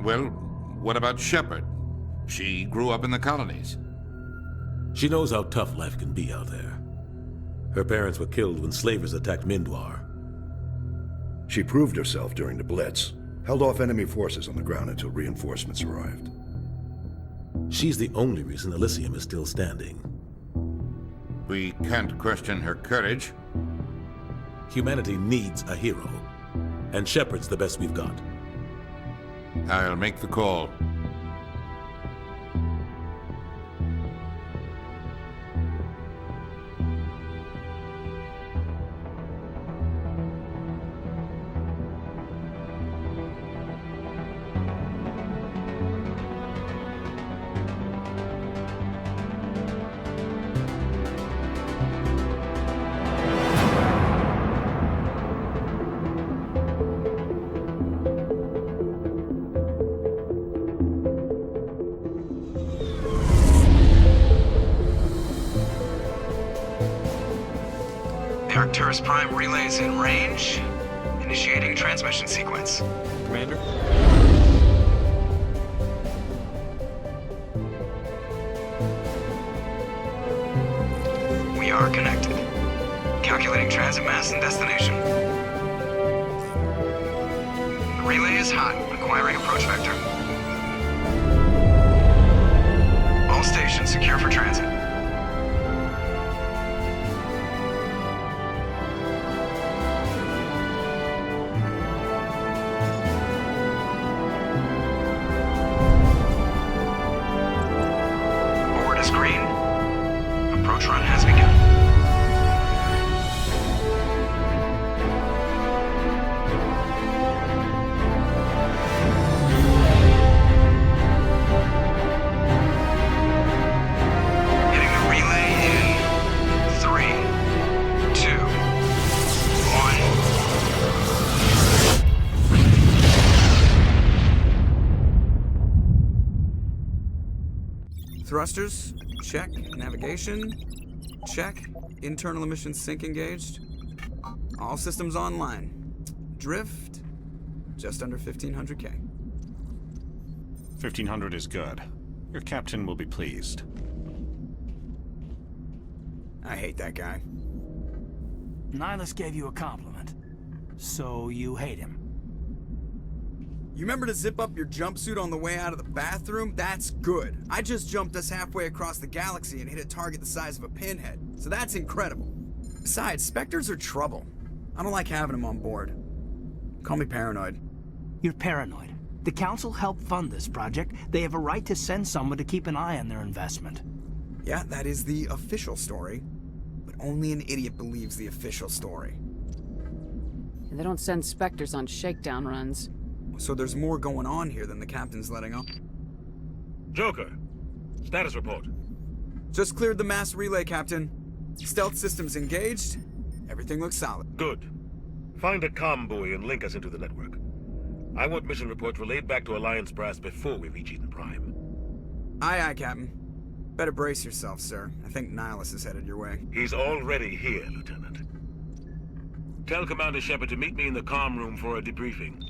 Well, what about Shepard? She grew up in the colonies. She knows how tough life can be out there. Her parents were killed when slavers attacked Mindoir. She proved herself during the Blitz, held off enemy forces on the ground until reinforcements arrived. She's the only reason Elysium is still standing. We can't question her courage. Humanity needs a hero, and Shepard's the best we've got. I'll make the call. Arcturus Prime relays in range. Initiating transmission sequence. Commander? We are connected. Calculating transit mass and destination. The relay is hot, acquiring approach vector. All stations secure for transit. Green. Approach run has begun. Hitting the relay in 3, 2, 1. Thrusters, check. Navigation, check. Internal emissions sync engaged. All systems online. Drift, just under 1,500K. 1,500 is good. Your captain will be pleased. I hate that guy. Nihilus gave you a compliment, so you hate him. You remember to zip up your jumpsuit on the way out of the bathroom? That's good. I just jumped us halfway across the galaxy and hit a target the size of a pinhead, so that's incredible. Besides, Spectres are trouble. I don't like having them on board. Call me paranoid. You're paranoid. The Council helped fund this project. They have a right to send someone to keep an eye on their investment. Yeah, that is the official story. But only an idiot believes the official story. They don't send Spectres on shakedown runs. So there's more going on here than the captain's letting on. Joker, status report. Just cleared the mass relay, Captain. Stealth systems engaged. Everything looks solid. Good. Find a comm buoy and link us into the network. I want mission reports relayed back to Alliance brass before we reach Eden Prime. Aye, aye, Captain. Better brace yourself, sir. I think Nihilus is headed your way. He's already here, Lieutenant. Tell Commander Shepard to meet me in the comm room for a debriefing.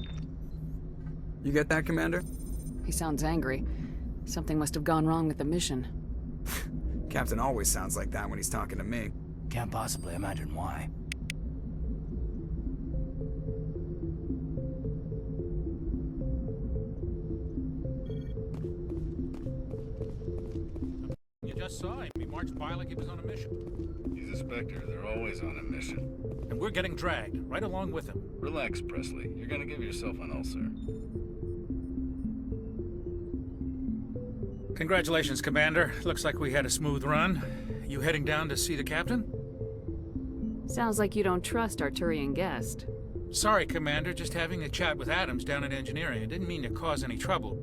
You get that, Commander? He sounds angry. Something must have gone wrong with the mission. Captain always sounds like that when he's talking to me. Can't possibly imagine why. You just saw him. He marched by like he was on a mission. He's a Spectre. They're always on a mission. And we're getting dragged, right along with him. Relax, Presley. You're gonna give yourself an ulcer. Congratulations, Commander. Looks like we had a smooth run. You heading down to see the captain? Sounds like you don't trust Arturian guest. Sorry, Commander. Just having a chat with Adams down at engineering. I didn't mean to cause any trouble.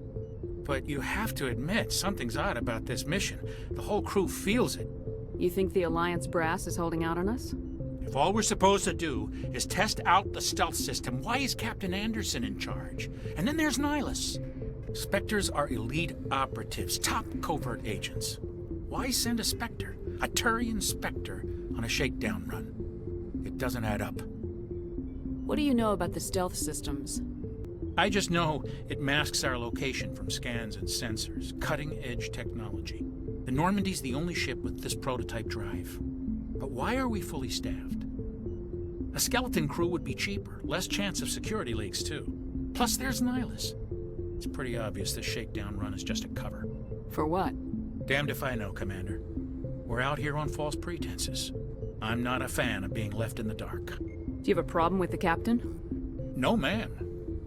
But you have to admit, something's odd about this mission. The whole crew feels it. You think the Alliance brass is holding out on us? If all we're supposed to do is test out the stealth system, why is Captain Anderson in charge? And then there's Nihilus. Spectres are elite operatives, top covert agents. Why send a Spectre, a Turian Spectre, on a shakedown run? It doesn't add up. What do you know about the stealth systems? I just know it masks our location from scans and sensors. Cutting-edge technology. The Normandy's the only ship with this prototype drive. But why are we fully staffed? A skeleton crew would be cheaper, less chance of security leaks too. Plus there's Nihilus. It's pretty obvious this shakedown run is just a cover. For what? Damned if I know, Commander. We're out here on false pretenses. I'm not a fan of being left in the dark. Do you have a problem with the captain? No, ma'am.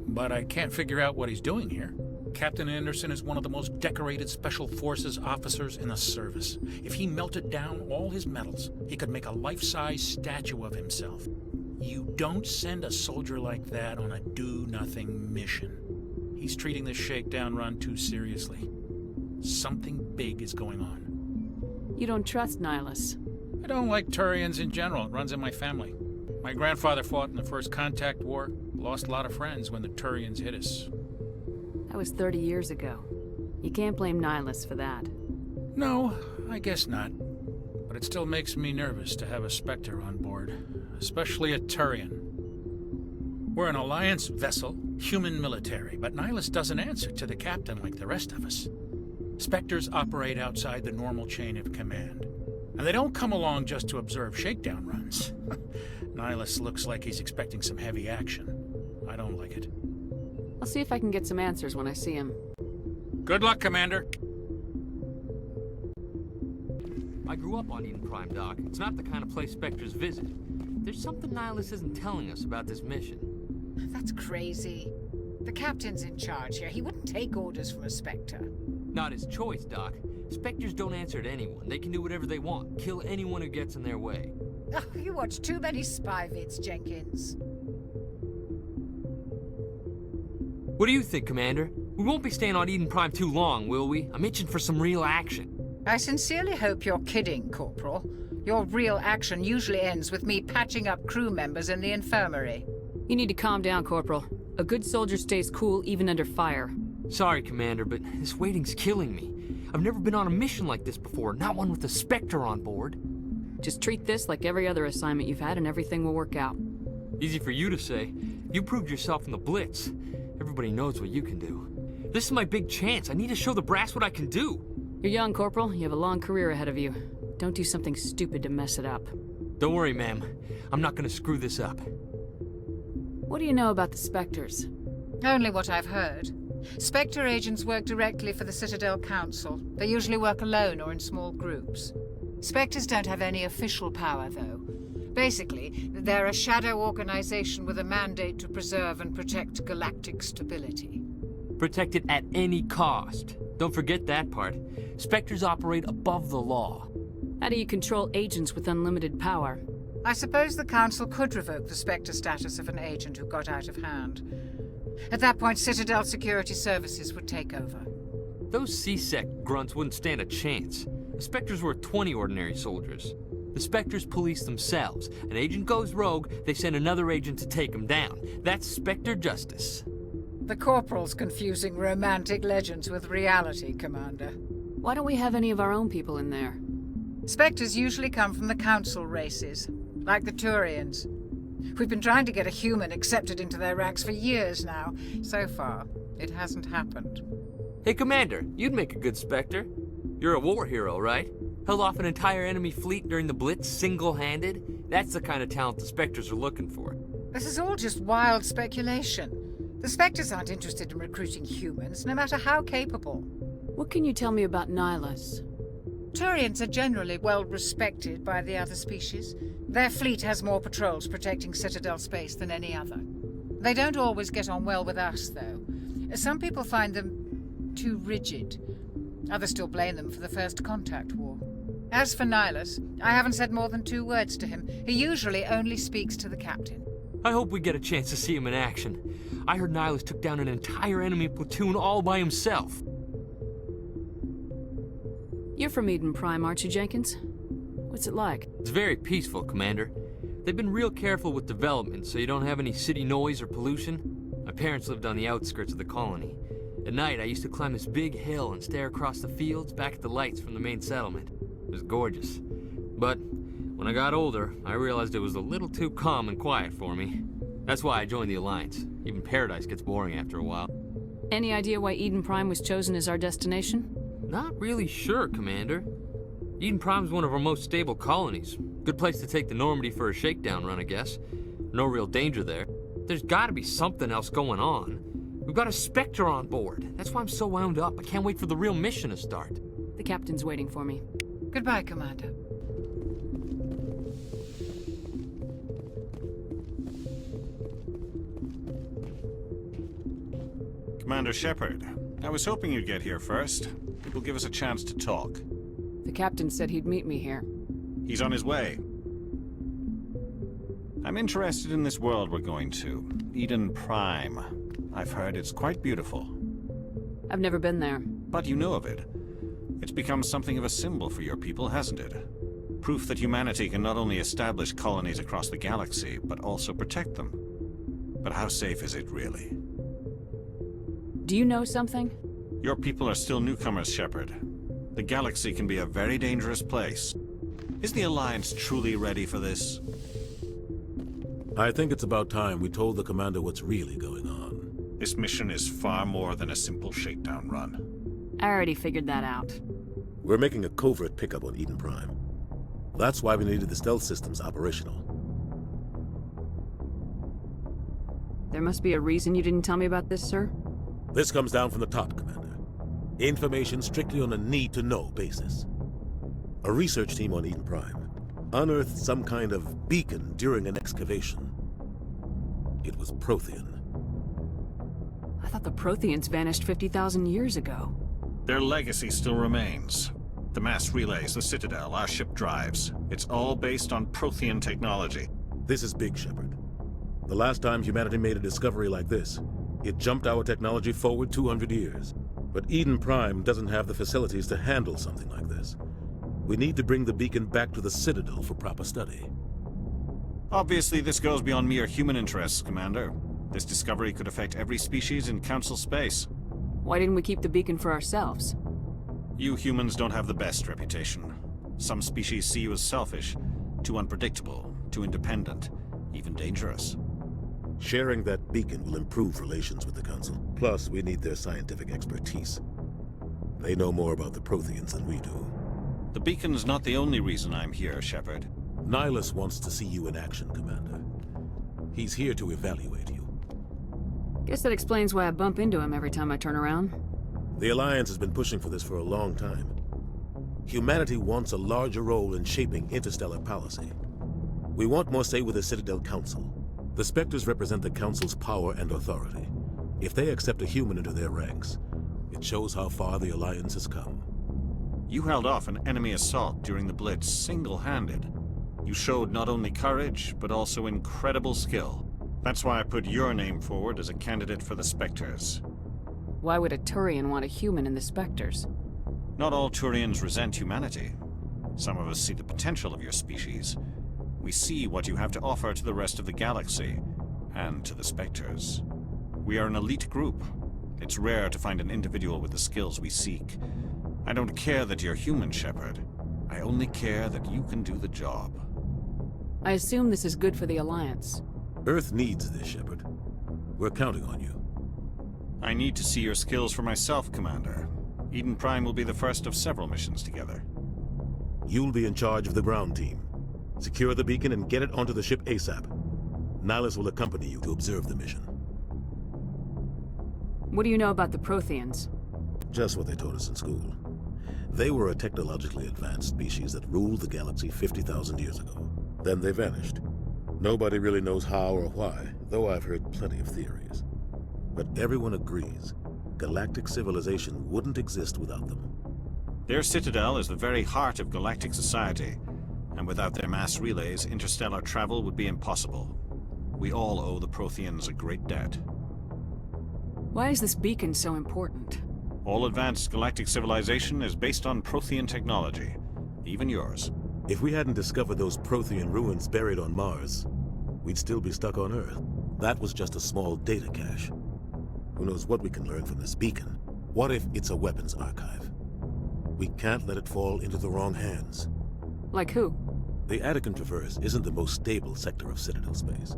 But I can't figure out what he's doing here. Captain Anderson is one of the most decorated Special Forces officers in the service. If he melted down all his medals, he could make a life-size statue of himself. You don't send a soldier like that on a do-nothing mission. He's treating this shakedown run too seriously. Something big is going on. You don't trust Nihilus? I don't like Turians in general. It runs in my family. My grandfather fought in the First Contact War, lost a lot of friends when the Turians hit us. That was 30 years ago. You can't blame Nihilus for that. No, I guess not. But it still makes me nervous to have a Spectre on board, especially a Turian. We're an Alliance vessel, human military, but Nihilus doesn't answer to the captain like the rest of us. Spectres operate outside the normal chain of command. And they don't come along just to observe shakedown runs. Nihilus looks like he's expecting some heavy action. I don't like it. I'll see if I can get some answers when I see him. Good luck, Commander. I grew up on Eden Prime, Doc. It's not the kind of place Spectres visit. There's something Nihilus isn't telling us about this mission. That's crazy. The captain's in charge here. He wouldn't take orders from a Spectre. Not his choice, Doc. Spectres don't answer to anyone. They can do whatever they want. Kill anyone who gets in their way. Oh, you watch too many spy vids, Jenkins. What do you think, Commander? We won't be staying on Eden Prime too long, will we? I'm itching for some real action. I sincerely hope you're kidding, Corporal. Your real action usually ends with me patching up crew members in the infirmary. You need to calm down, Corporal. A good soldier stays cool even under fire. Sorry, Commander, but this waiting's killing me. I've never been on a mission like this before, not one with a Spectre on board. Just treat this like every other assignment you've had and everything will work out. Easy for you to say. You proved yourself in the Blitz. Everybody knows what you can do. This is my big chance. I need to show the brass what I can do. You're young, Corporal. You have a long career ahead of you. Don't do something stupid to mess it up. Don't worry, ma'am. I'm not gonna screw this up. What do you know about the Spectres? Only what I've heard. Spectre agents work directly for the Citadel Council. They usually work alone or in small groups. Spectres don't have any official power, though. Basically, they're a shadow organization with a mandate to preserve and protect galactic stability. Protect it at any cost. Don't forget that part. Spectres operate above the law. How do you control agents with unlimited power? I suppose the Council could revoke the Spectre status of an agent who got out of hand. At that point, Citadel Security Services would take over. Those C-Sec grunts wouldn't stand a chance. The Spectres were 20 ordinary soldiers. The Spectres police themselves. An agent goes rogue, they send another agent to take him down. That's Spectre justice. The Corporal's confusing romantic legends with reality, Commander. Why don't we have any of our own people in there? Spectres usually come from the Council races, like the Turians. We've been trying to get a human accepted into their ranks for years now. So far, it hasn't happened. Hey, Commander, you'd make a good Spectre. You're a war hero, right? Held off an entire enemy fleet during the Blitz single-handed? That's the kind of talent the Spectres are looking for. This is all just wild speculation. The Spectres aren't interested in recruiting humans, no matter how capable. What can you tell me about Nihilus? Turians are generally well respected by the other species. Their fleet has more patrols protecting Citadel space than any other. They don't always get on well with us, though. Some people find them too rigid. Others still blame them for the First Contact War. As for Nihilus, I haven't said more than 2 words to him. He usually only speaks to the captain. I hope we get a chance to see him in action. I heard Nihilus took down an entire enemy platoon all by himself. You're from Eden Prime, aren't you, Jenkins? What's it like? It's very peaceful, Commander. They've been real careful with development, so you don't have any city noise or pollution. My parents lived on the outskirts of the colony. At night, I used to climb this big hill and stare across the fields back at the lights from the main settlement. It was gorgeous. But when I got older, I realized it was a little too calm and quiet for me. That's why I joined the Alliance. Even Paradise gets boring after a while. Any idea why Eden Prime was chosen as our destination? Not really sure, Commander. Eden Prime's one of our most stable colonies. Good place to take the Normandy for a shakedown run, I guess. No real danger there. There's gotta be something else going on. We've got a Spectre on board. That's why I'm so wound up. I can't wait for the real mission to start. The captain's waiting for me. Goodbye, Commander. Commander Shepard, I was hoping you'd get here first. It will give us a chance to talk. The captain said he'd meet me here. He's on his way. I'm interested in this world we're going to, Eden Prime. I've heard it's quite beautiful. I've never been there. But you know of it. It's become something of a symbol for your people, hasn't it? Proof that humanity can not only establish colonies across the galaxy, but also protect them. But how safe is it, really? Do you know something? Your people are still newcomers, Shepard. The galaxy can be a very dangerous place. Is the Alliance truly ready for this? I think it's about time we told the Commander what's really going on. This mission is far more than a simple shakedown run. I already figured that out. We're making a covert pickup on Eden Prime. That's why we needed the stealth systems operational. There must be a reason you didn't tell me about this, sir? This comes down from the top, Commander. Information strictly on a need-to-know basis. A research team on Eden Prime unearthed some kind of beacon during an excavation. It was Prothean. I thought the Protheans vanished 50,000 years ago. Their legacy still remains. The mass relays, the Citadel, our ship drives. It's all based on Prothean technology. This is big, Shepard. The last time humanity made a discovery like this, it jumped our technology forward 200 years. But Eden Prime doesn't have the facilities to handle something like this. We need to bring the beacon back to the Citadel for proper study. Obviously, this goes beyond mere human interests, Commander. This discovery could affect every species in Council space. Why didn't we keep the beacon for ourselves? You humans don't have the best reputation. Some species see you as selfish, too unpredictable, too independent, even dangerous. Sharing that beacon will improve relations with the Council. Plus, we need their scientific expertise. They know more about the Protheans than we do. The beacon's not the only reason I'm here, Shepard. Nihilus wants to see you in action, Commander. He's here to evaluate you. Guess that explains why I bump into him every time I turn around. The Alliance has been pushing for this for a long time. Humanity wants a larger role in shaping interstellar policy. We want more say with the Citadel Council. The Spectres represent the Council's power and authority. If they accept a human into their ranks, it shows how far the Alliance has come. You held off an enemy assault during the Blitz single-handed. You showed not only courage, but also incredible skill. That's why I put your name forward as a candidate for the Spectres. Why would a Turian want a human in the Spectres? Not all Turians resent humanity. Some of us see the potential of your species. We see what you have to offer to the rest of the galaxy, and to the Spectres. We are an elite group. It's rare to find an individual with the skills we seek. I don't care that you're human, Shepard. I only care that you can do the job. I assume this is good for the Alliance. Earth needs this, Shepard. We're counting on you. I need to see your skills for myself, Commander. Eden Prime will be the first of several missions together. You'll be in charge of the ground team. Secure the beacon and get it onto the ship ASAP. Nihilus will accompany you to observe the mission. What do you know about the Protheans? Just what they taught us in school. They were a technologically advanced species that ruled the galaxy 50,000 years ago. Then they vanished. Nobody really knows how or why, though I've heard plenty of theories. But everyone agrees, galactic civilization wouldn't exist without them. Their citadel is the very heart of galactic society. And without their mass relays, interstellar travel would be impossible. We all owe the Protheans a great debt. Why is this beacon so important? All advanced galactic civilization is based on Prothean technology, even yours. If we hadn't discovered those Prothean ruins buried on Mars, we'd still be stuck on Earth. That was just a small data cache. Who knows what we can learn from this beacon? What if it's a weapons archive? We can't let it fall into the wrong hands. Like who? The Attican Traverse isn't the most stable sector of Citadel space.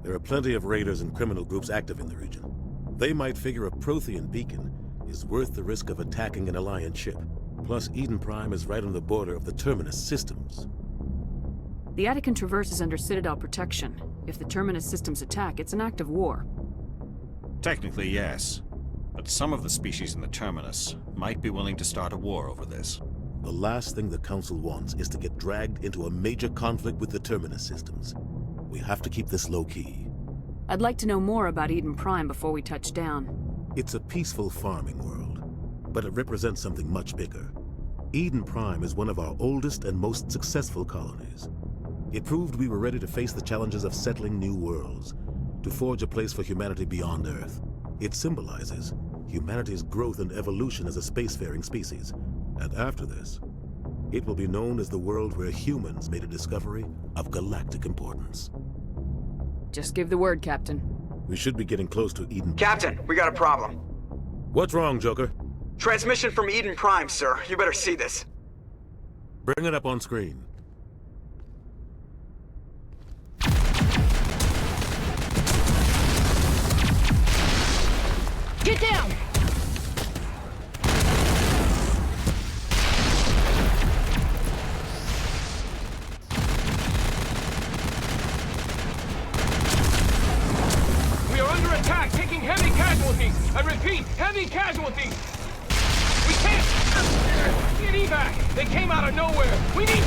There are plenty of raiders and criminal groups active in the region. They might figure a Prothean beacon is worth the risk of attacking an Alliance ship. Plus, Eden Prime is right on the border of the Terminus systems. The Attican Traverse is under Citadel protection. If the Terminus systems attack, it's an act of war. Technically, yes. But some of the species in the Terminus might be willing to start a war over this. The last thing the Council wants is to get dragged into a major conflict with the Terminus systems. We have to keep this low-key. I'd like to know more about Eden Prime before we touch down. It's a peaceful farming world, but it represents something much bigger. Eden Prime is one of our oldest and most successful colonies. It proved we were ready to face the challenges of settling new worlds, to forge a place for humanity beyond Earth. It symbolizes humanity's growth and evolution as a spacefaring species. And after this, it will be known as the world where humans made a discovery of galactic importance. Just give the word, Captain. We should be getting close to Eden. Captain, we got a problem. What's wrong, Joker? Transmission from Eden Prime, sir. You better see this. Bring it up on screen. Get down! We are under attack, taking heavy casualties. I repeat, heavy casualties. We can't get evac. They came out of nowhere. We need...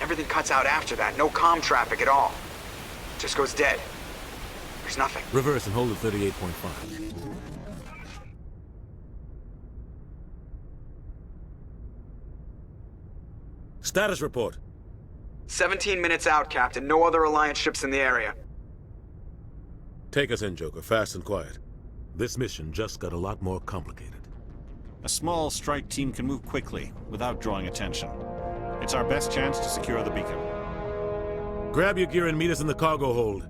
Everything cuts out after that. No comm traffic at all. Just goes dead. There's nothing. Reverse and hold at 38.5. Status report. 17 minutes out, Captain. No other Alliance ships in the area. Take us in, Joker, fast and quiet. This mission just got a lot more complicated. A small strike team can move quickly, without drawing attention. It's our best chance to secure the beacon. Grab your gear and meet us in the cargo hold.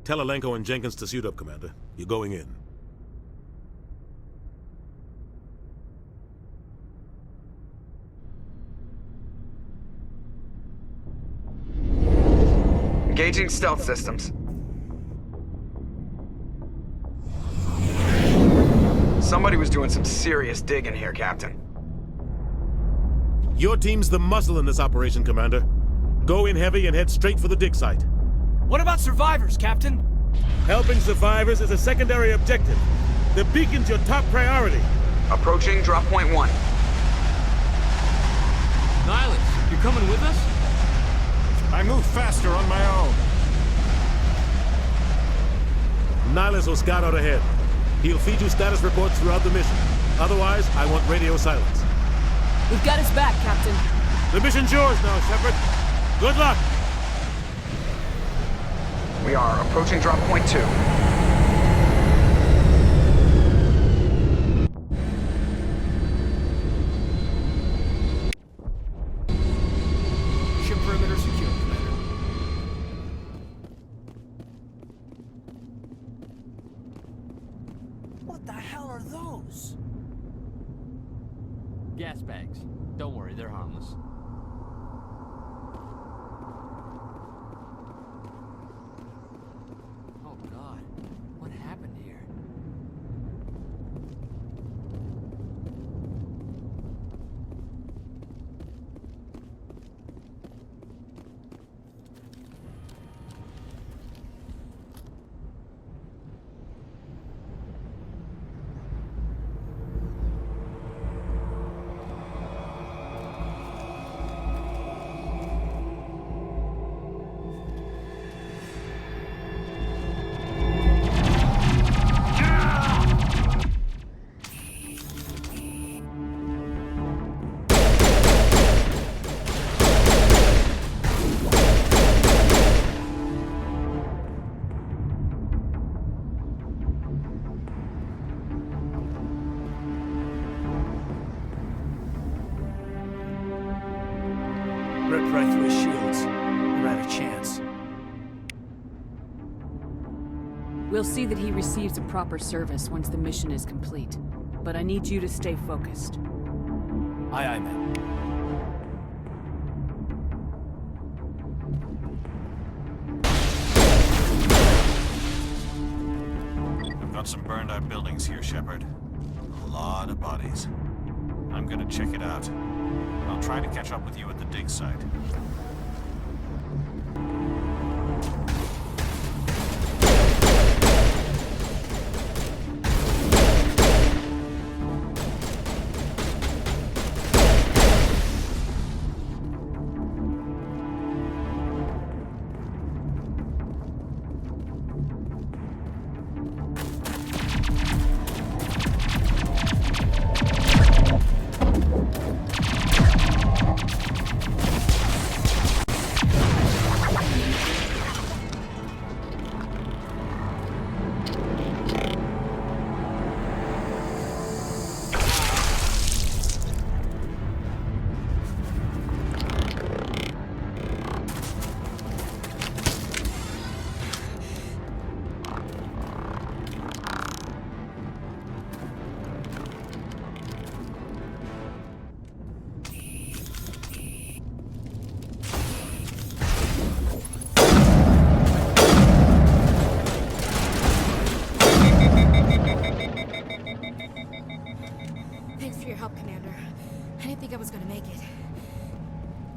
Tell Alenko and Jenkins to suit up, Commander. You're going in. Engaging stealth systems. Somebody was doing some serious digging here, Captain. Your team's the muscle in this operation, Commander. Go in heavy and head straight for the dig site. What about survivors, Captain? Helping survivors is a secondary objective. The beacon's your top priority. Approaching drop point 1. Nihilus, you're coming with us? I move faster on my own. Nihilus will scout out ahead. He'll feed you status reports throughout the mission. Otherwise, I want radio silence. We've got his back, Captain. The mission's yours now, Shepard. Good luck! We are approaching drop point 2. Ship perimeter secure, Commander. What the hell are those? Gas bags. Don't worry, they're harmless. Oh God, what happened here? ripped right through his shields. Never had a chance. We'll see that he receives a proper service once the mission is complete. But I need you to stay focused. Aye, aye, ma'am. I've got some burned-out buildings here, Shepard. A lot of bodies. I'm gonna check it out. I'll try to catch up with you at the dig site.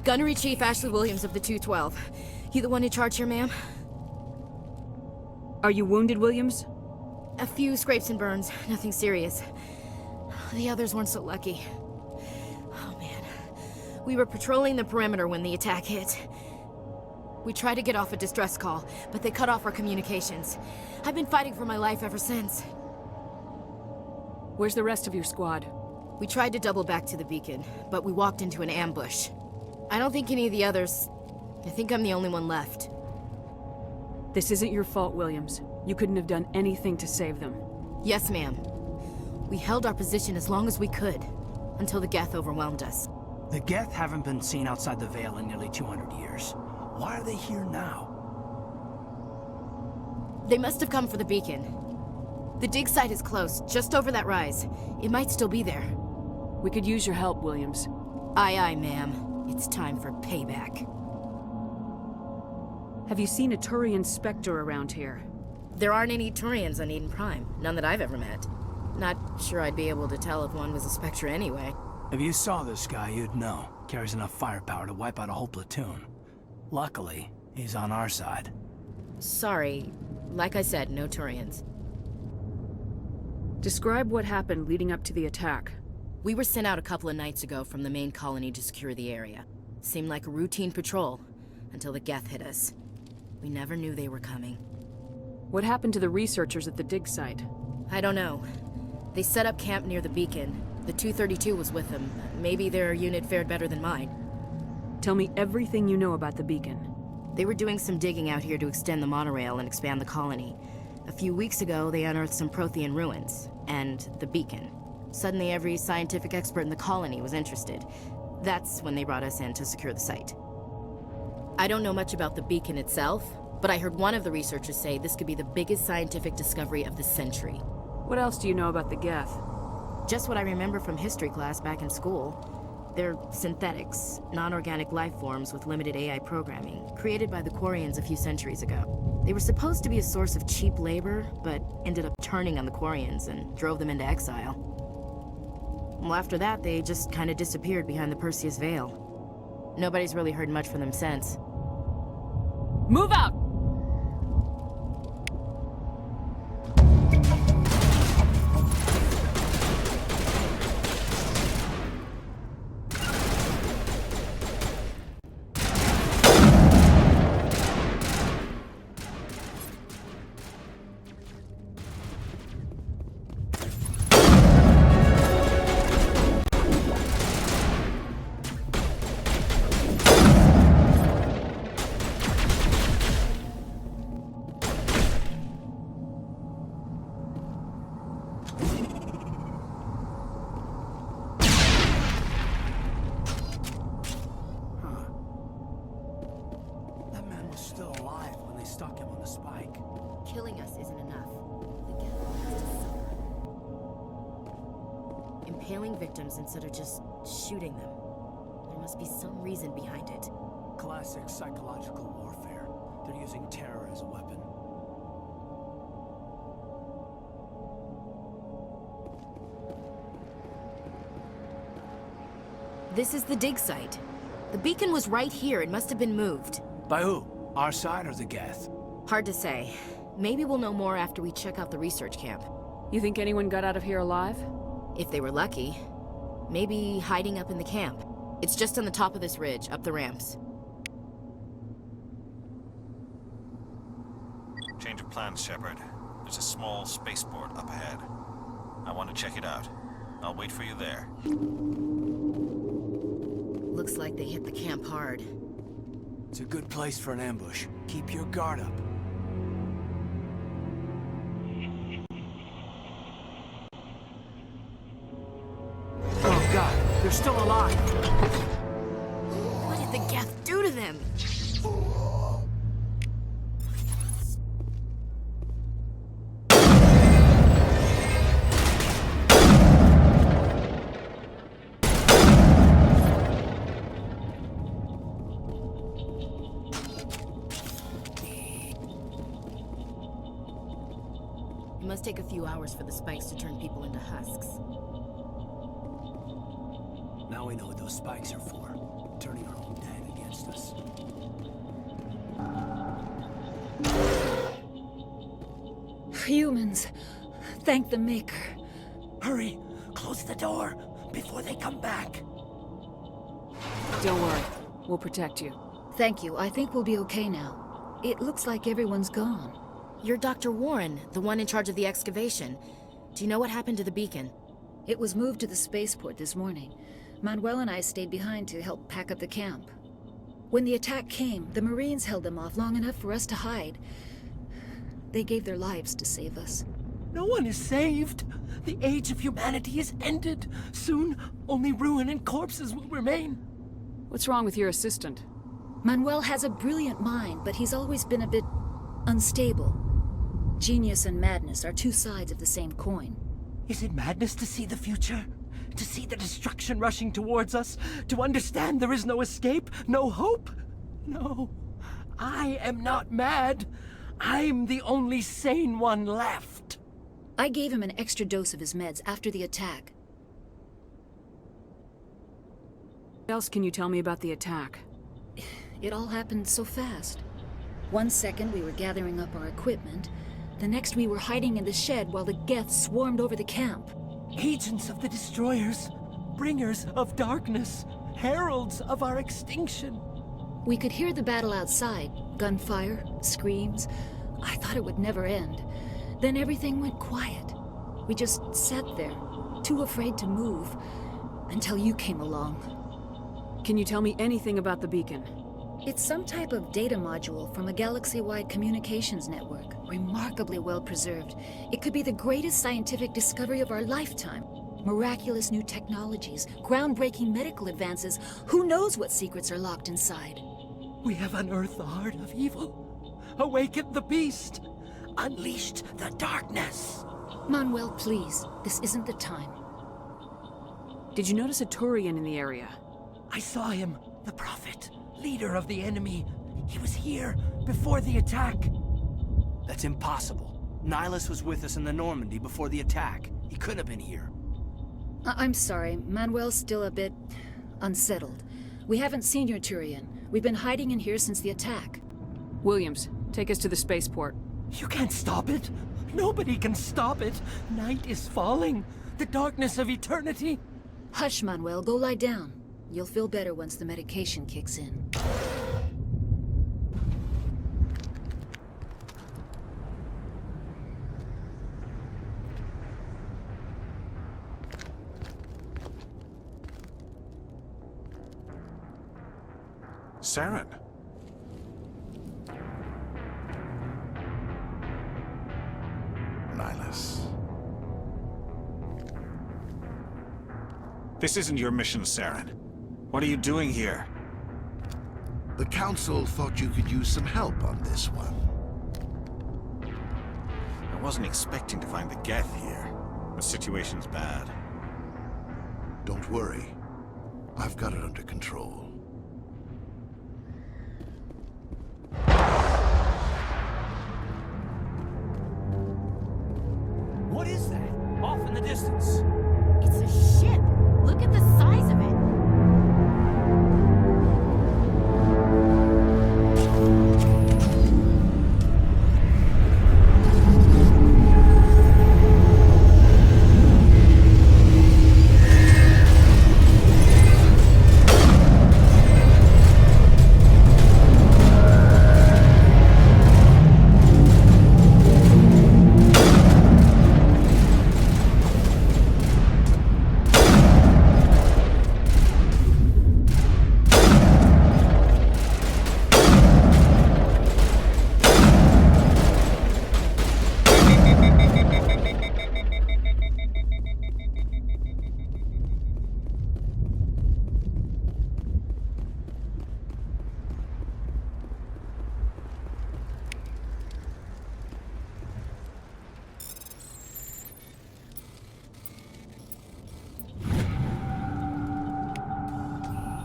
Gunnery Chief Ashley Williams of the 212. You the one in charge here, ma'am? Are you wounded, Williams? A few scrapes and burns, nothing serious. The others weren't so lucky. Oh man. We were patrolling the perimeter when the attack hit. We tried to get off a distress call, but they cut off our communications. I've been fighting for my life ever since. Where's the rest of your squad? We tried to double back to the beacon, but we walked into an ambush. I don't think any of the others... I think I'm the only one left. This isn't your fault, Williams. You couldn't have done anything to save them. Yes, ma'am. We held our position as long as we could, until the Geth overwhelmed us. The Geth haven't been seen outside the Veil in nearly 200 years. Why are they here now? They must have come for the beacon. The dig site is close, just over that rise. It might still be there. We could use your help, Williams. Aye, aye, ma'am. It's time for payback. Have you seen a Turian Spectre around here? There aren't any Turians on Eden Prime. None that I've ever met. Not sure I'd be able to tell if one was a Spectre anyway. If you saw this guy, you'd know. Carries enough firepower to wipe out a whole platoon. Luckily, he's on our side. Sorry. Like I said, no Turians. Describe what happened leading up to the attack. We were sent out a couple of nights ago from the main colony to secure the area. Seemed like a routine patrol, until the Geth hit us. We never knew they were coming. What happened to the researchers at the dig site? I don't know. They set up camp near the beacon. The 232 was with them. Maybe their unit fared better than mine. Tell me everything you know about the beacon. They were doing some digging out here to extend the monorail and expand the colony. A few weeks ago, they unearthed some Prothean ruins, and the beacon. Suddenly, every scientific expert in the colony was interested. That's when they brought us in to secure the site. I don't know much about the beacon itself, but I heard one of the researchers say this could be the biggest scientific discovery of the century. What else do you know about the Geth? Just what I remember from history class back in school. They're synthetics, non-organic life forms with limited AI programming, created by the Quarians a few centuries ago. They were supposed to be a source of cheap labor, but ended up turning on the Quarians and drove them into exile. Well, after that, they just kind of disappeared behind the Perseus Veil. Nobody's really heard much from them since. Move out! still alive when they stuck him on the spike. Killing us isn't enough. The Geth has to suffer. Impaling victims instead of just shooting them. There must be some reason behind it. Classic psychological warfare. They're using terror as a weapon. This is the dig site. The beacon was right here. It must have been moved. By who? Our side or the Geth? Hard to say. Maybe we'll know more after we check out the research camp. You think anyone got out of here alive? If they were lucky. Maybe hiding up in the camp. It's just on the top of this ridge, up the ramps. Change of plans, Shepard. There's a small spaceport up ahead. I want to check it out. I'll wait for you there. Looks like they hit the camp hard. It's a good place for an ambush. Keep your guard up. Oh God, they're still alive! What did the Geth do to them? It must take a few hours for the spikes to turn people into husks. Now we know what those spikes are for. Turning our own dead against us. Humans. Thank the Maker. Hurry! Close the door before they come back. Don't worry. We'll protect you. Thank you. I think we'll be okay now. It looks like everyone's gone. You're Dr. Warren, the one in charge of the excavation. Do you know what happened to the beacon? It was moved to the spaceport this morning. Manuel and I stayed behind to help pack up the camp. When the attack came, the Marines held them off long enough for us to hide. They gave their lives to save us. No one is saved. The age of humanity is ended. Soon, only ruin and corpses will remain. What's wrong with your assistant? Manuel has a brilliant mind, but he's always been a bit unstable. Genius and madness are two sides of the same coin. Is it madness to see the future? To see the destruction rushing towards us? To understand there is no escape? No hope? No. I am not mad. I'm the only sane one left. I gave him an extra dose of his meds after the attack. What else can you tell me about the attack? It all happened so fast. 1 second we were gathering up our equipment. The next we were hiding in the shed while the Geth swarmed over the camp. Agents of the destroyers, bringers of darkness, heralds of our extinction. We could hear the battle outside. Gunfire, screams. I thought it would never end. Then everything went quiet. We just sat there, too afraid to move, until you came along. Can you tell me anything about the beacon? It's some type of data module from a galaxy-wide communications network. Remarkably well preserved. It could be the greatest scientific discovery of our lifetime. Miraculous new technologies, groundbreaking medical advances. Who knows what secrets are locked inside? We have unearthed the heart of evil, awakened the beast, unleashed the darkness. Manuel, please. This isn't the time. Did you notice a Turian in the area? I saw him, the Prophet, leader of the enemy. He was here before the attack. That's impossible. Nihilus was with us in the Normandy before the attack. He couldn't have been here. I'm sorry. Manuel's still a bit unsettled. We haven't seen your Turian. We've been hiding in here since the attack. Williams, take us to the spaceport. You can't stop it. Nobody can stop it. Night is falling. The darkness of eternity. Hush, Manuel. Go lie down. You'll feel better once the medication kicks in. Saren. Nihilus. This isn't your mission, Saren. What are you doing here? The Council thought you could use some help on this one. I wasn't expecting to find the Geth here. The situation's bad. Don't worry. I've got it under control. What is that? Off in the distance. It's a ship. Look at the size of it.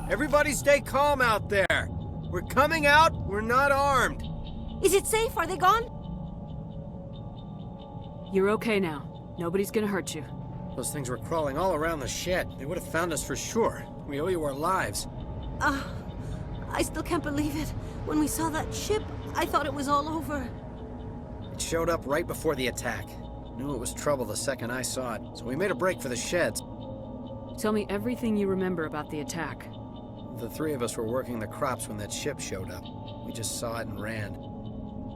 Everybody stay calm out there. We're coming out, we're not armed. Is it safe? Are they gone? You're okay now. Nobody's gonna hurt you. Those things were crawling all around the shed. They would have found us for sure. We owe you our lives. I still can't believe it. When we saw that ship, I thought it was all over. It showed up right before the attack. Knew it was trouble the second I saw it, so we made a break for the sheds. Tell me everything you remember about the attack. The three of us were working the crops when that ship showed up. We just saw it and ran.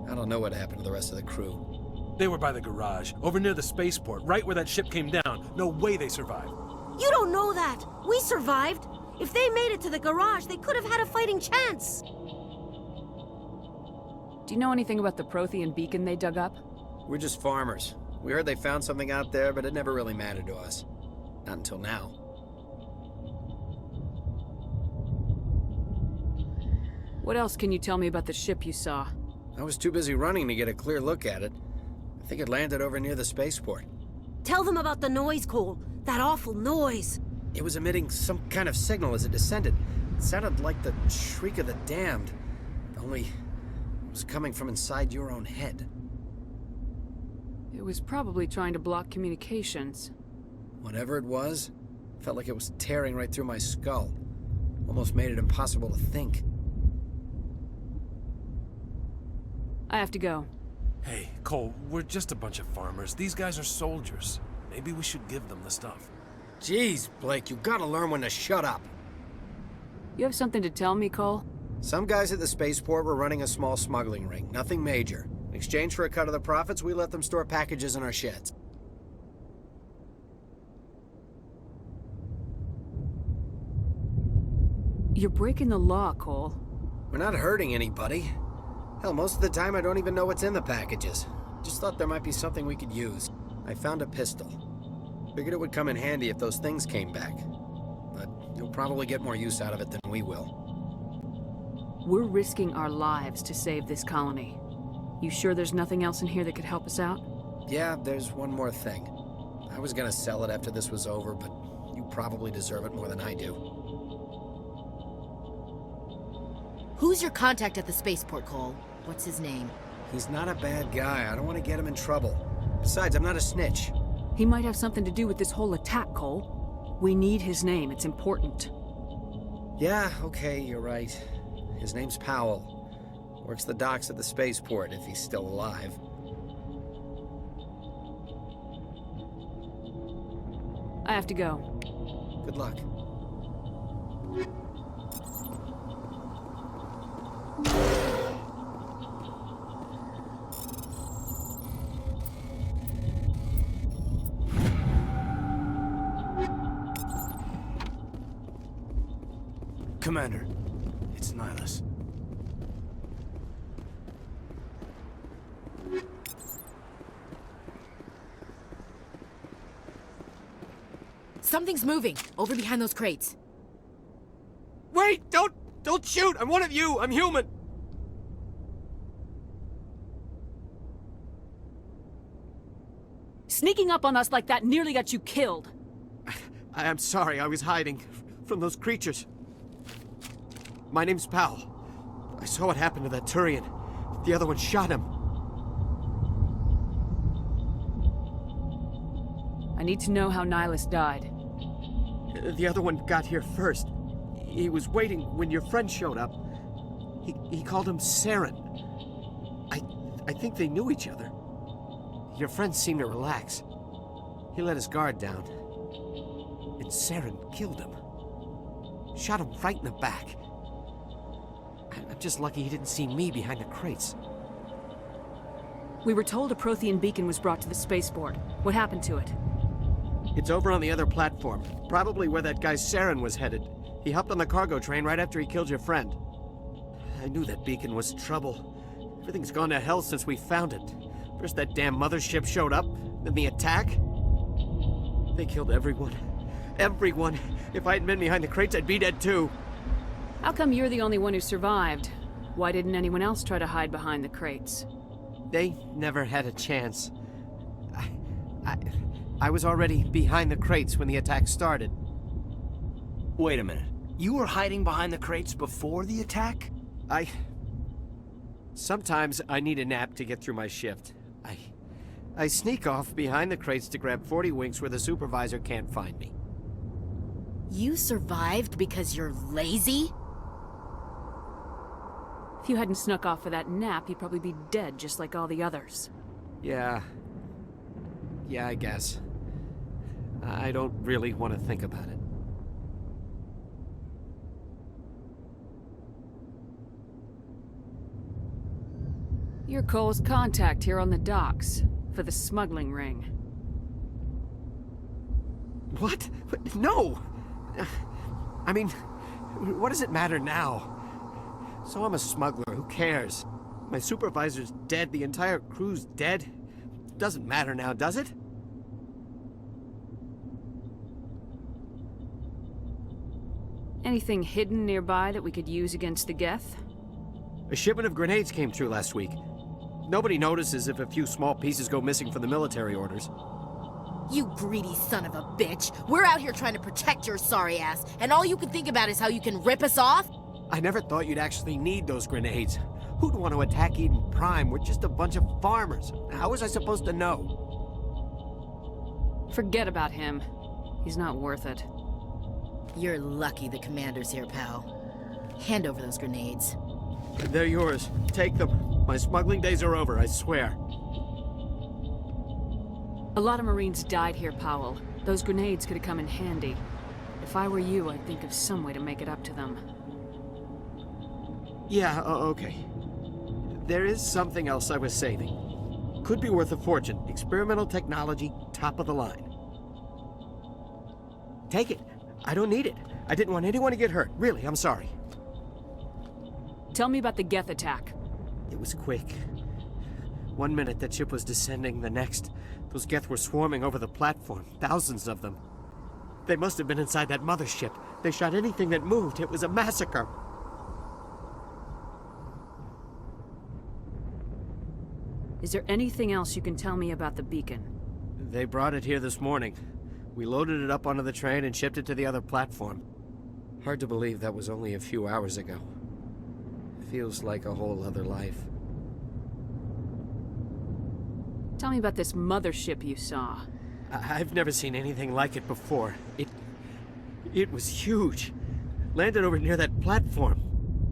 I don't know what happened to the rest of the crew. They were by the garage, over near the spaceport, right where that ship came down. No way they survived. You don't know that. We survived. If they made it to the garage, they could have had a fighting chance. Do you know anything about the Prothean beacon they dug up? We're just farmers. We heard they found something out there, but it never really mattered to us. Not until now. What else can you tell me about the ship you saw? I was too busy running to get a clear look at it. I think it landed over near the spaceport. Tell them about the noise, Cole. That awful noise. It was emitting some kind of signal as it descended. It sounded like the shriek of the damned. Only it was coming from inside your own head. It was probably trying to block communications. Whatever it was, felt like it was tearing right through my skull. Almost made it impossible to think. I have to go. Hey, Cole, we're just a bunch of farmers. These guys are soldiers. Maybe we should give them the stuff. Jeez, Blake, you gotta learn when to shut up. You have something to tell me, Cole? Some guys at the spaceport were running a small smuggling ring. Nothing major. In exchange for a cut of the profits, we let them store packages in our sheds. You're breaking the law, Cole. We're not hurting anybody. Hell, most of the time I don't even know what's in the packages. Just thought there might be something we could use. I found a pistol. Figured it would come in handy if those things came back. But you'll probably get more use out of it than we will. We're risking our lives to save this colony. You sure there's nothing else in here that could help us out? Yeah, there's one more thing. I was gonna sell it after this was over, but you probably deserve it more than I do. Who's your contact at the spaceport, Cole? What's his name? He's not a bad guy. I don't want to get him in trouble. Besides, I'm not a snitch. He might have something to do with this whole attack, Cole. We need his name. It's important. Yeah, okay, you're right. His name's Powell. Works the docks at the spaceport, if he's still alive. I have to go. Good luck. Commander, it's Nihilus. Something's moving, over behind those crates. Wait! Don't Don't shoot! I'm one of you! I'm human! Sneaking up on us like that nearly got you killed. I'm sorry, I was hiding from those creatures. My name's Powell. I saw what happened to that Turian. The other one shot him. I need to know how Nihilus died. The other one got here first. He was waiting when your friend showed up. He called him Saren. I think they knew each other. Your friend seemed to relax. He let his guard down. And Saren killed him. Shot him right in the back. I'm just lucky he didn't see me behind the crates. We were told a Prothean beacon was brought to the spaceport. What happened to it? It's over on the other platform. Probably where that guy Saren was headed. He hopped on the cargo train right after he killed your friend. I knew that beacon was trouble. Everything's gone to hell since we found it. First that damn mothership showed up, then the attack. They killed everyone. Everyone. If I hadn't been behind the crates, I'd be dead too. How come you're the only one who survived? Why didn't anyone else try to hide behind the crates? They never had a chance. I was already behind the crates when the attack started. Wait a minute. You were hiding behind the crates before the attack? Sometimes I need a nap to get through my shift. I sneak off behind the crates to grab 40 winks where the supervisor can't find me. You survived because you're lazy? If you hadn't snuck off for that nap, you'd probably be dead just like all the others. Yeah, I guess. I don't really want to think about it. You're Cole's contact here on the docks, for the smuggling ring. What? No! I mean, what does it matter now? So I'm a smuggler, who cares? My supervisor's dead, the entire crew's dead. Doesn't matter now, does it? Anything hidden nearby that we could use against the Geth? A shipment of grenades came through last week. Nobody notices if a few small pieces go missing from the military orders. You greedy son of a bitch! We're out here trying to protect your sorry ass, and all you can think about is how you can rip us off? I never thought you'd actually need those grenades. Who'd want to attack Eden Prime? We're just a bunch of farmers. How was I supposed to know? Forget about him. He's not worth it. You're lucky the commander's here, pal. Hand over those grenades. They're yours. Take them. My smuggling days are over, I swear. A lot of Marines died here, Powell. Those grenades could have come in handy. If I were you, I'd think of some way to make it up to them. Yeah, okay. There is something else I was saving. Could be worth a fortune. Experimental technology, top of the line. Take it. I don't need it. I didn't want anyone to get hurt. Really, I'm sorry. Tell me about the Geth attack. It was quick. 1 minute that ship was descending, the next, those Geth were swarming over the platform. Thousands of them. They must have been inside that mothership. They shot anything that moved. It was a massacre. Is there anything else you can tell me about the beacon? They brought it here this morning. We loaded it up onto the train and shipped it to the other platform. Hard to believe that was only a few hours ago. Feels like a whole other life. Tell me about this mothership you saw. I've never seen anything like it before. It was huge. Landed over near that platform.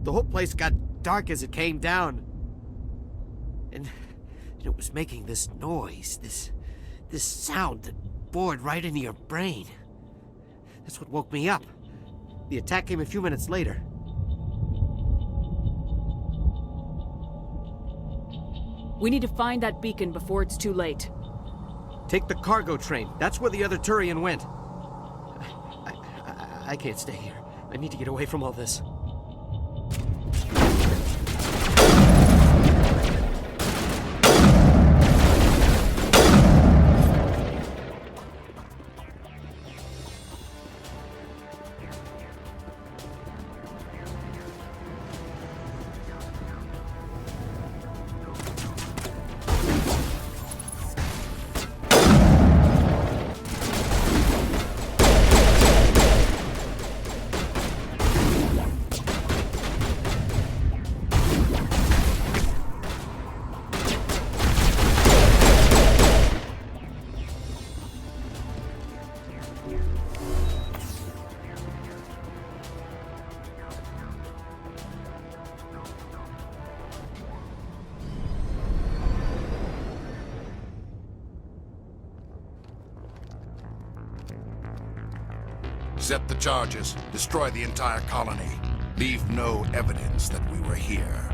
The whole place got dark as it came down. And it was making this noise, this sound that bored right into your brain. That's what woke me up. The attack came a few minutes later. We need to find that beacon before it's too late. Take the cargo train. That's where the other Turian went. I can't stay here. I need to get away from all this. Accept the charges. Destroy the entire colony. Leave no evidence that we were here.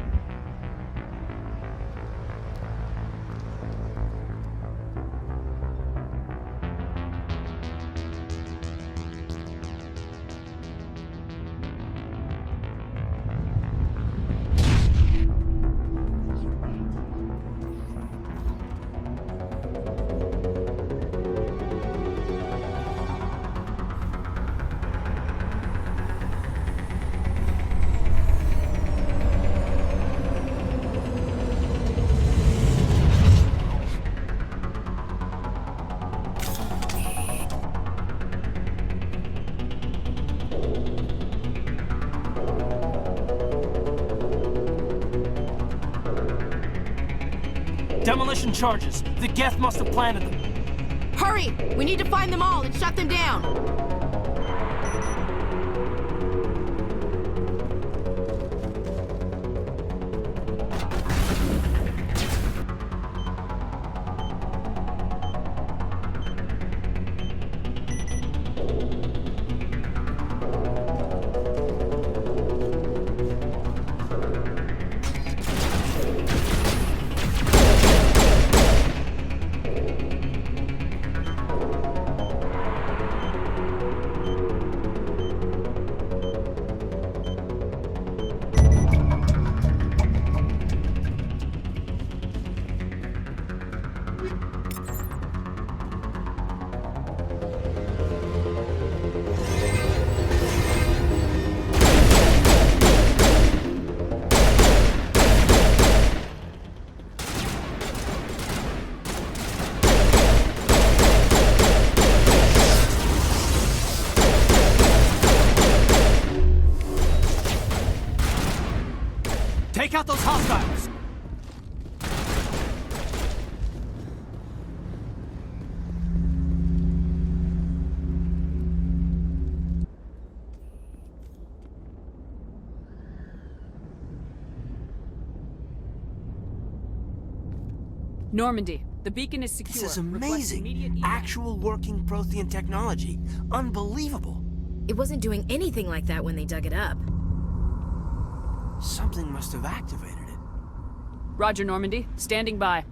Demolition charges. The Geth must have planted them. Hurry! We need to find them all and shut them down! Take out those hostiles! Normandy, the beacon is secure. This is Request immediate amazing. evac. Actual working Prothean technology. Unbelievable. It wasn't doing anything like that when they dug it up. Something must have activated it. Roger, Normandy. Standing by.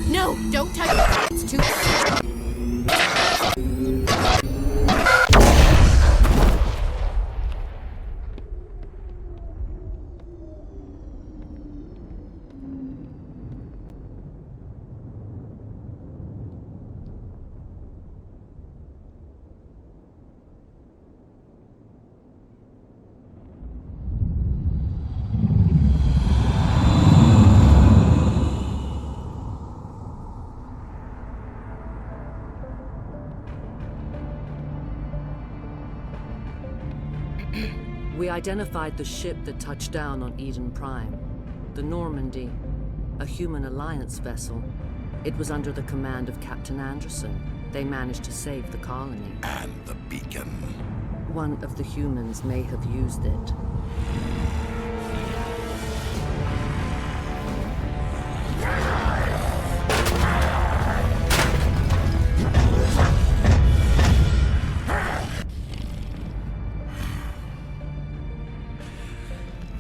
No, don't touch it. It's too... We identified the ship that touched down on Eden Prime. The Normandy, a human alliance vessel. It was under the command of Captain Anderson. They managed to save the colony. And the beacon. One of the humans may have used it.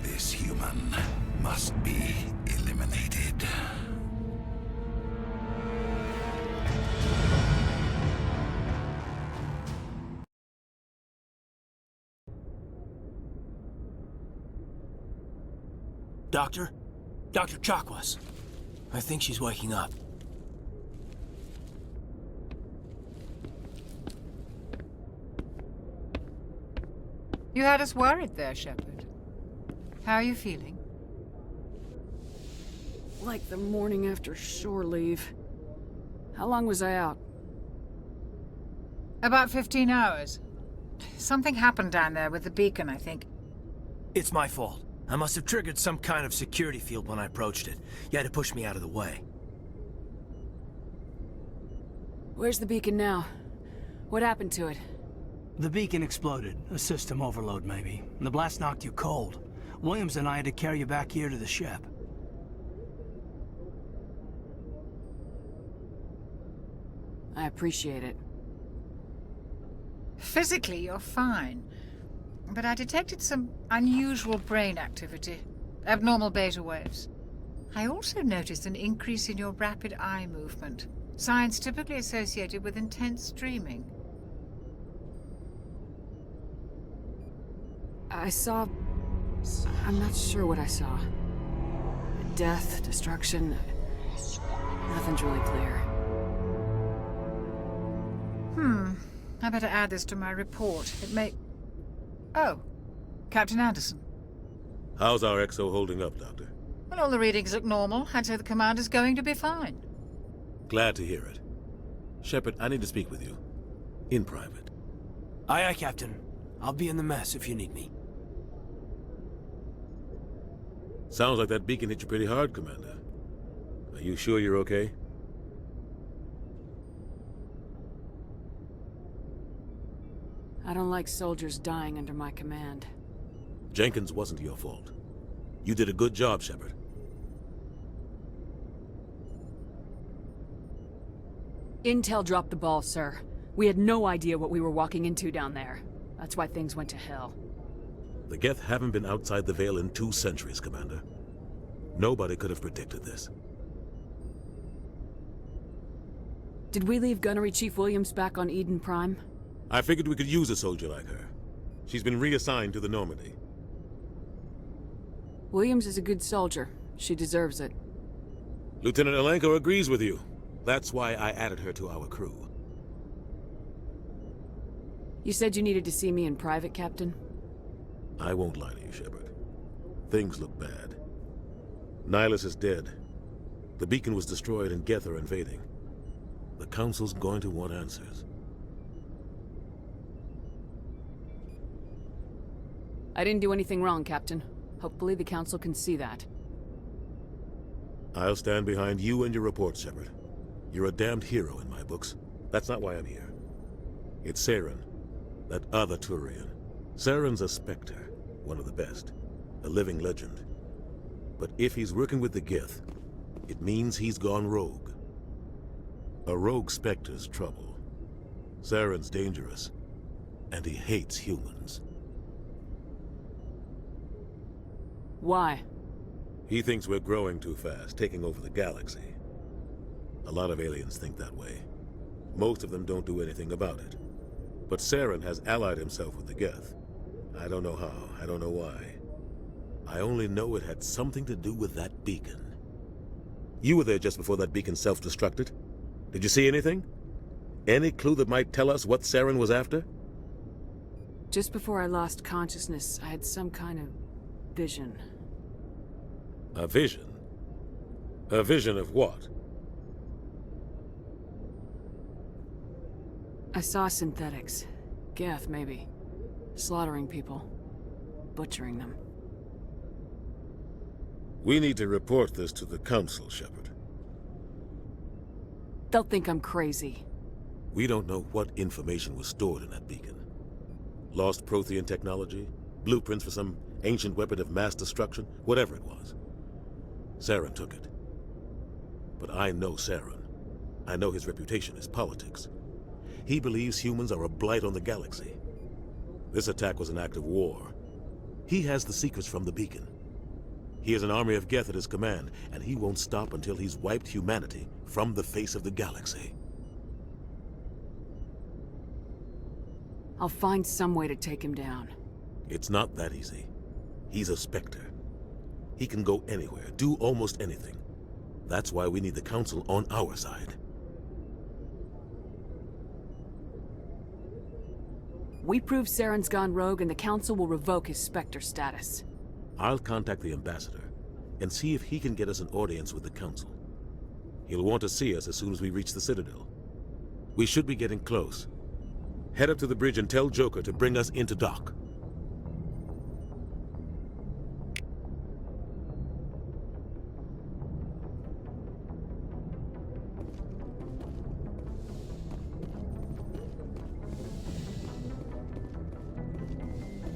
This human must be eliminated. Doctor? Dr. Chakwas. I think she's waking up. You had us worried there, Shepard. How are you feeling? Like the morning after shore leave. How long was I out? About 15 hours. Something happened down there with the beacon, I think. It's my fault. I must have triggered some kind of security field when I approached it. You had to push me out of the way. Where's the beacon now? What happened to it? The beacon exploded. A system overload, maybe. The blast knocked you cold. Williams and I had to carry you back here to the ship. I appreciate it. Physically, you're fine. But I detected some unusual brain activity. Abnormal beta waves. I also noticed an increase in your rapid eye movement. Signs typically associated with intense dreaming. I saw... I'm not sure what I saw. Death, destruction... Nothing's really clear. I better add this to my report. It may... Oh, Captain Anderson. How's our XO holding up, Doctor? Well, all the readings look normal. I'd say the commander's going to be fine. Glad to hear it. Shepard, I need to speak with you. In private. Aye, aye, Captain. I'll be in the mess if you need me. Sounds like that beacon hit you pretty hard, Commander. Are you sure you're okay? I don't like soldiers dying under my command. Jenkins wasn't your fault. You did a good job, Shepard. Intel dropped the ball, sir. We had no idea what we were walking into down there. That's why things went to hell. The Geth haven't been outside the Veil in 2 centuries, Commander. Nobody could have predicted this. Did we leave Gunnery Chief Williams back on Eden Prime? I figured we could use a soldier like her. She's been reassigned to the Normandy. Williams is a good soldier. She deserves it. Lieutenant Alenko agrees with you. That's why I added her to our crew. You said you needed to see me in private, Captain? I won't lie to you, Shepard. Things look bad. Nihilus is dead. The beacon was destroyed and Geth are invading. The Council's going to want answers. I didn't do anything wrong, Captain. Hopefully the Council can see that. I'll stand behind you and your report, Shepard. You're a damned hero in my books. That's not why I'm here. It's Saren, that other Turian. Saren's a Spectre, one of the best. A living legend. But if he's working with the Geth, it means he's gone rogue. A rogue Spectre's trouble. Saren's dangerous, and he hates humans. Why? He thinks we're growing too fast, taking over the galaxy. A lot of aliens think that way. Most of them don't do anything about it. But Saren has allied himself with the Geth. I don't know how, I don't know why. I only know it had something to do with that beacon. You were there just before that beacon self-destructed. Did you see anything? Any clue that might tell us what Saren was after? Just before I lost consciousness, I had some kind of vision. A vision? A vision of what? I saw synthetics. Geth, maybe. Slaughtering people. Butchering them. We need to report this to the Council, Shepard. They'll think I'm crazy. We don't know what information was stored in that beacon. Lost Prothean technology? Blueprints for some ancient weapon of mass destruction? Whatever it was. Saren took it. But I know Saren. I know his reputation is politics. He believes humans are a blight on the galaxy. This attack was an act of war. He has the secrets from the beacon. He has an army of Geth at his command, and he won't stop until he's wiped humanity from the face of the galaxy. I'll find some way to take him down. It's not that easy. He's a Spectre. He can go anywhere, do almost anything. That's why we need the Council on our side. We prove Saren's gone rogue and the Council will revoke his Spectre status. I'll contact the Ambassador and see if he can get us an audience with the Council. He'll want to see us as soon as we reach the Citadel. We should be getting close. Head up to the bridge and tell Joker to bring us into dock.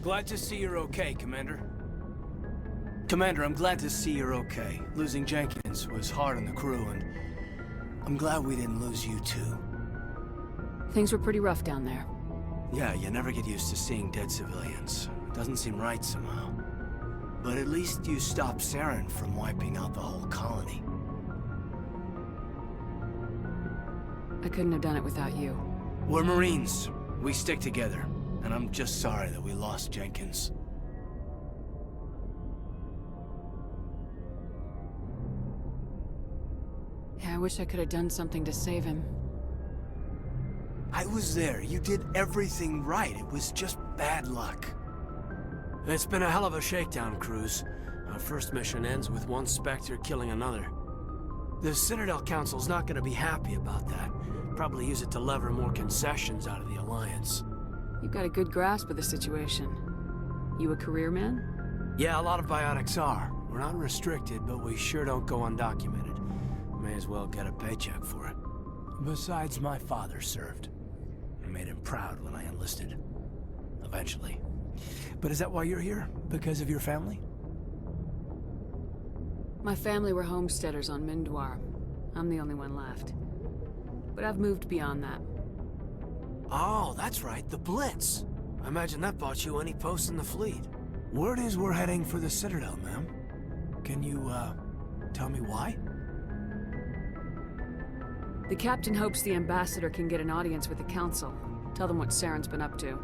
Glad to see you're okay, Commander. Commander, I'm glad to see you're okay. Losing Jenkins was hard on the crew, and I'm glad we didn't lose you too. Things were pretty rough down there. Yeah, you never get used to seeing dead civilians. It doesn't seem right somehow. But at least you stopped Saren from wiping out the whole colony. I couldn't have done it without you. We're Marines. We stick together. And I'm just sorry that we lost Jenkins. Yeah, I wish I could have done something to save him. I was there. You did everything right. It was just bad luck. It's been a hell of a shakedown, Cruz. Our first mission ends with one Spectre killing another. The Citadel Council's not gonna be happy about that. Probably use it to lever more concessions out of the Alliance. You've got a good grasp of the situation. You a career man? Yeah, a lot of biotics are. We're not restricted, but we sure don't go undocumented. May as well get a paycheck for it. Besides, my father served. I made him proud when I enlisted. Eventually. But is that why you're here? Because of your family? My family were homesteaders on Mindoir. I'm the only one left. But I've moved beyond that. Oh, that's right, the Blitz. I imagine that bought you any post in the fleet. Word is we're heading for the Citadel, ma'am. Can you, tell me why? The captain hopes the ambassador can get an audience with the council. Tell them what Saren's been up to.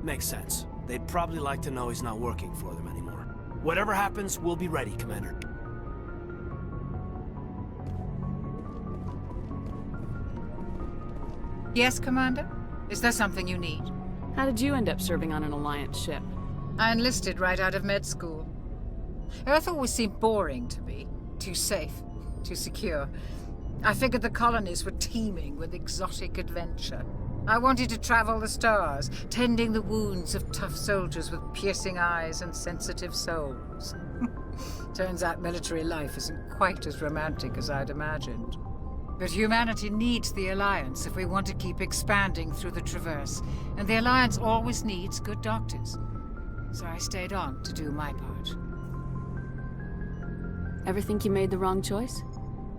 Makes sense. They'd probably like to know he's not working for them anymore. Whatever happens, we'll be ready, Commander. Yes, Commander? Is there something you need? How did you end up serving on an Alliance ship? I enlisted right out of med school. Earth always seemed boring to me. Too safe, too secure. I figured the colonies were teeming with exotic adventure. I wanted to travel the stars, tending the wounds of tough soldiers with piercing eyes and sensitive souls. Turns out military life isn't quite as romantic as I'd imagined. But humanity needs the Alliance if we want to keep expanding through the Traverse, and the Alliance always needs good doctors. So I stayed on to do my part. Ever think you made the wrong choice?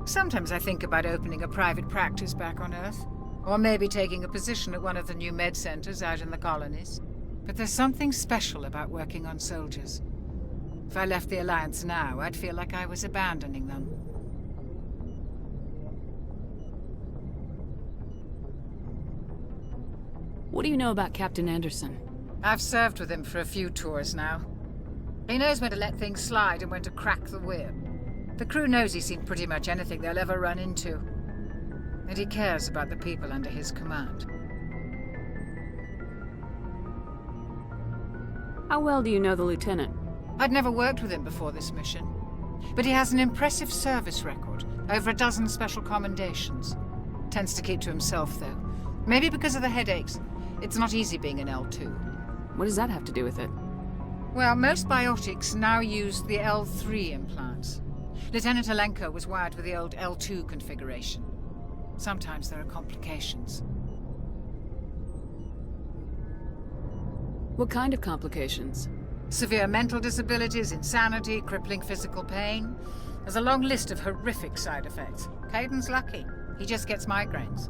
Sometimes I think about opening a private practice back on Earth. Or maybe taking a position at one of the new med centers out in the colonies. But there's something special about working on soldiers. If I left the Alliance now, I'd feel like I was abandoning them. What do you know about Captain Anderson? I've served with him for a few tours now. He knows when to let things slide and when to crack the whip. The crew knows he's seen pretty much anything they'll ever run into. And he cares about the people under his command. How well do you know the Lieutenant? I'd never worked with him before this mission. But he has an impressive service record, over a dozen special commendations. Tends to keep to himself, though. Maybe because of the headaches. It's not easy being an L2. What does that have to do with it? Well, most biotics now use the L3 implants. Lieutenant Alenko was wired with the old L2 configuration. Sometimes there are complications. What kind of complications? Severe mental disabilities, insanity, crippling physical pain. There's a long list of horrific side effects. Caden's lucky. He just gets migraines.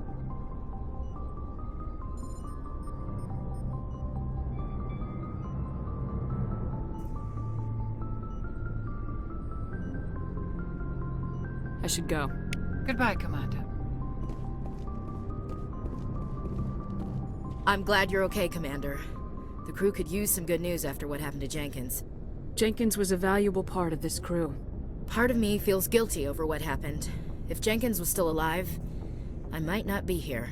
I should go. Goodbye, Commander. I'm glad you're okay, Commander. The crew could use some good news after what happened to Jenkins. Jenkins was a valuable part of this crew. Part of me feels guilty over what happened. If Jenkins was still alive, I might not be here.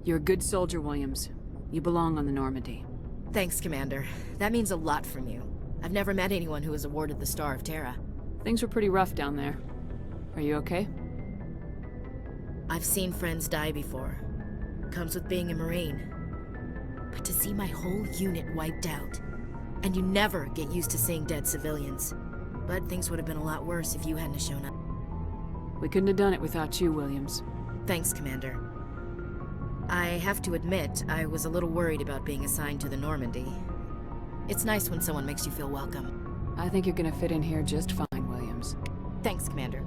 You're a good soldier, Williams. You belong on the Normandy. Thanks, Commander. That means a lot from you. I've never met anyone who was awarded the Star of Terra. Things were pretty rough down there. Are you okay? I've seen friends die before. Comes with being a Marine. But to see my whole unit wiped out, and you never get used to seeing dead civilians. But things would have been a lot worse if you hadn't shown up. We couldn't have done it without you, Williams. Thanks, Commander. I have to admit, I was a little worried about being assigned to the Normandy. It's nice when someone makes you feel welcome. I think you're gonna fit in here just fine, Williams. Thanks, Commander.